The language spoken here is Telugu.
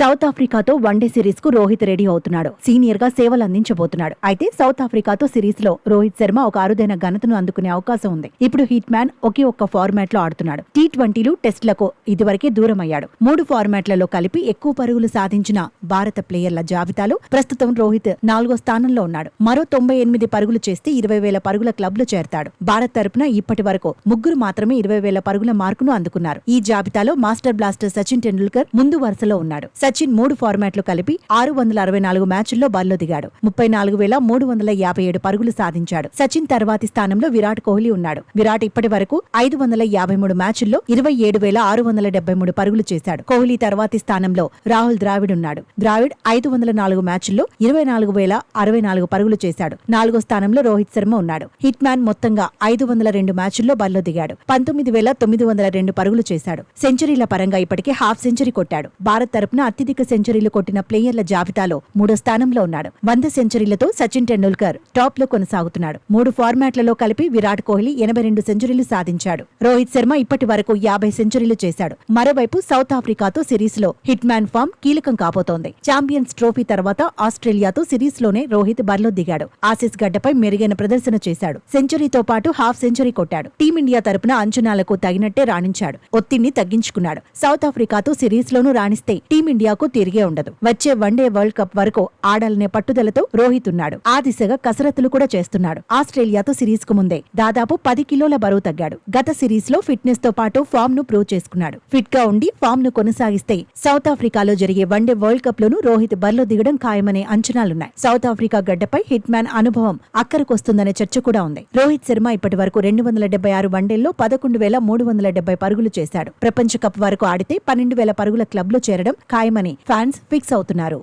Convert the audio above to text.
సౌత్ ఆఫ్రికాతో వన్డే సిరీస్ కు రోహిత్ రెడీ అవుతున్నాడు. సీనియర్ గా సేవలు అందించబోతున్నాడు. అయితే సౌత్ ఆఫ్రికాతో సిరీస్ లో రోహిత్ శర్మ ఒక అరుదైన ఘనతను అందుకునే అవకాశం ఉంది. ఇప్పుడు హిట్ మ్యాన్ ఒకే ఒక్క ఫార్మాట్ లో ఆడుతున్నాడు. టీ20లు టెస్టులకు ఇదివరకే దూరం అయ్యాడు. 3 ఫార్మాట్లలో కలిపి ఎక్కువ పరుగులు సాధించిన భారత ప్లేయర్ల జాబితాలో ప్రస్తుతం రోహిత్ 4వ స్థానంలో ఉన్నాడు. మరో 98 పరుగులు చేస్తే 20,000 పరుగుల క్లబ్ లో చేరతాడు. భారత్ తరపున ఇప్పటి వరకు ముగ్గురు మాత్రమే 20,000 పరుగుల మార్కును అందుకున్నారు. ఈ జాబితాలో మాస్టర్ బ్లాస్టర్ సచిన్ టెండూల్కర్ ముందు వరుసలో ఉన్నాడు. సచిన్ 3 ఫార్మాట్లు కలిపి 664 మ్యాచ్ల్లో బరిలో దిగాడు. 34,357 పరుగులు సాధించాడు. సచిన్ తర్వాతి స్థానంలో విరాట్ కోహ్లీ ఉన్నాడు. విరాట్ ఇప్పటి వరకు 553 మ్యాచ్ల్లో 27,673 పరుగులు చేశాడు. కోహ్లీ తర్వాతి స్థానంలో రాహుల్ ద్రావిడ్ ఉన్నాడు. ద్రావిడ్ 504 మ్యాచ్ల్లో 24,064 పరుగులు చేశాడు. 4వ స్థానంలో రోహిత్ శర్మ ఉన్నాడు. హిట్ మ్యాన్ మొత్తంగా 502 మ్యాచ్ల్లో బరిలో దిగాడు. 19,902 పరుగులు చేశాడు. సెంచరీల పరంగా ఇప్పటికే హాఫ్ సెంచరీ కొట్టాడు. భారత్ తరపున అత్యధిక సెంచరీలు కొట్టిన ప్లేయర్ల జాబితాలో 3వ స్థానంలో ఉన్నాడు. 100 సెంచరీలతో సచిన్ టెండూల్కర్ టాప్ లో కొనసాగుతున్నాడు. 3 ఫార్మాట్లలో కలిపి విరాట్ కోహ్లీ 82 సెంచరీలు సాధించాడు. రోహిత్ శర్మ ఇప్పటి వరకు 50 సెంచరీలు చేశాడు. మరోవైపు సౌత్ ఆఫ్రికాతో సిరీస్ లో హిట్ మ్యాన్ ఫామ్ కీలకం కాబోతోంది. ఛాంపియన్స్ ట్రోఫీ తర్వాత ఆస్ట్రేలియాతో సిరీస్ లోనే రోహిత్ బరిలో దిగాడు. ఆసీస్ గడ్డపై మెరుగైన ప్రదర్శన చేశాడు. సెంచరీతో పాటు హాఫ్ సెంచరీ కొట్టాడు. టీమిండియా తరపున అంచనాలకు తగినట్టే రాణించాడు. ఒత్తిడిని తగ్గించుకున్నాడు. సౌత్ ఆఫ్రికాతో సిరీస్ లోనూ రాణిస్తే టీమిండియాకు తిరిగే ఉండదు. వచ్చే వన్డే వరల్డ్ కప్ వరకు ఆడాలనే పట్టుదలతో రోహిత్ ఉన్నాడు. ఆ దిశగా కసరత్తులు కూడా చేస్తున్నాడు. ఆస్ట్రేలియాతో సిరీస్ కు ముందే దాదాపు 10 కిలోల బరువు తగ్గాడు. గత సిరీస్ లో ఫిట్నెస్ తో పాటు ఫామ్ ను ప్రూవ్ చేసుకున్నాడు. ఫిట్ గా ఉండి ఫామ్ ను కొనసాగిస్తే సౌత్ ఆఫ్రికాలో జరిగే వన్డే వరల్డ్ కప్ లోనూ రోహిత్ బరిలో దిగడం ఖాయమనే అంచనాలున్నాయి. సౌత్ ఆఫ్రికా గడ్డపై హిట్ మ్యాన్ అనుభవం అక్కరకొస్తుందనే చర్చ కూడా ఉంది. రోహిత్ శర్మ ఇప్పటి వరకు 276 వన్డేల్లో 11,370 పరుగులు చేశాడు. ప్రపంచ కప్ వరకు ఆడితే 12,000 పరుగుల క్లబ్ లో చేరడం ఖాయమని ఫ్యాన్స్ ఫిక్స్ అవుతున్నారు.